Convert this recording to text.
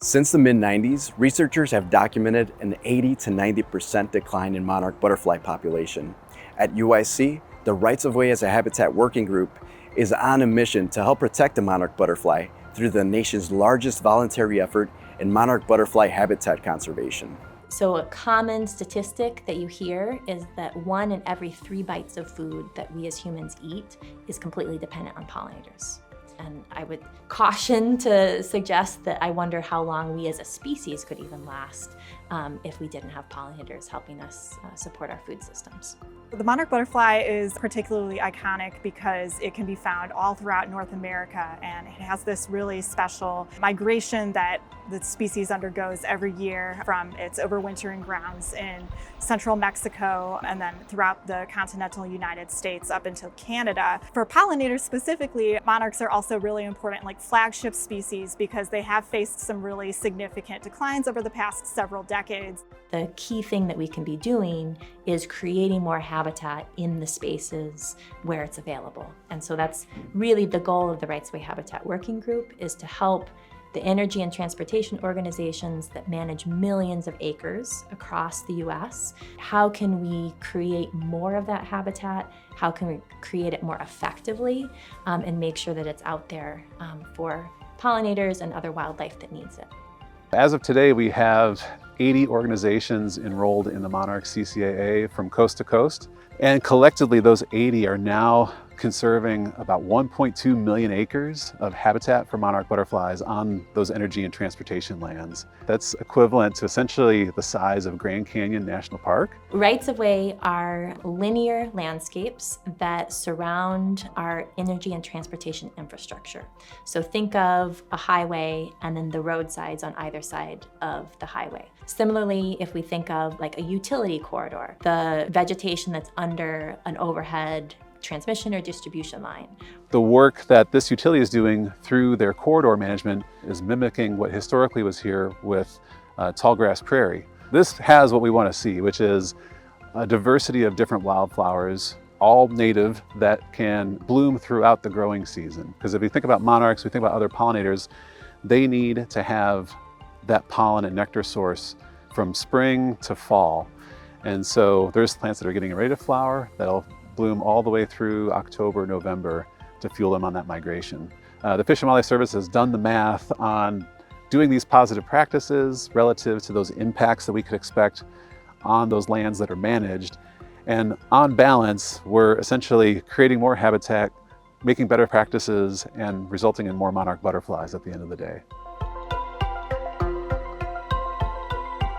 Since the mid-90s, researchers have documented an 80 to 90% decline in monarch butterfly population. At UIC, the Rights of Way as a Habitat Working Group is on a mission to help protect the monarch butterfly through the nation's largest voluntary effort in monarch butterfly habitat conservation. So a common statistic that you hear is that 1 in every 3 bites of food that we as humans eat is completely dependent on pollinators. And I would caution to suggest that I wonder how long we as a species could even last if we didn't have pollinators helping us support our food systems. The monarch butterfly is particularly iconic because it can be found all throughout North America, and it has this really special migration that the species undergoes every year from its overwintering grounds in central Mexico and then throughout the continental United States up until Canada. For pollinators specifically, monarchs are also really important, like flagship species, because they have faced some really significant declines over the past several decades. The key thing that we can be doing is creating more habitat in the spaces where it's available. And so that's really the goal of the Rights of Way Habitat Working Group, is to help the energy and transportation organizations that manage millions of acres across the US. How can we create more of that habitat? How can we create it more effectively and make sure that it's out there for pollinators and other wildlife that needs it? As of today, we have 80 organizations enrolled in the Monarch CCAA from coast to coast. And collectively, those 80 are now conserving about 1.2 million acres of habitat for monarch butterflies on those energy and transportation lands. That's equivalent to essentially the size of Grand Canyon National Park. Rights of Way are linear landscapes that surround our energy and transportation infrastructure. So think of a highway and then the roadsides on either side of the highway. Similarly, if we think of like a utility corridor, the vegetation that's under an overhead transmission or distribution line. The work that this utility is doing through their corridor management is mimicking what historically was here with tallgrass prairie. This has what we want to see, which is a diversity of different wildflowers, all native, that can bloom throughout the growing season. Because if we think about monarchs, we think about other pollinators, they need to have that pollen and nectar source from spring to fall. And so there's plants that are getting ready to flower that'll bloom all the way through October, November to fuel them on that migration. The Fish and Wildlife Service has done the math on doing these positive practices relative to those impacts that we could expect on those lands that are managed. And on balance, we're essentially creating more habitat, making better practices, and resulting in more monarch butterflies at the end of the day.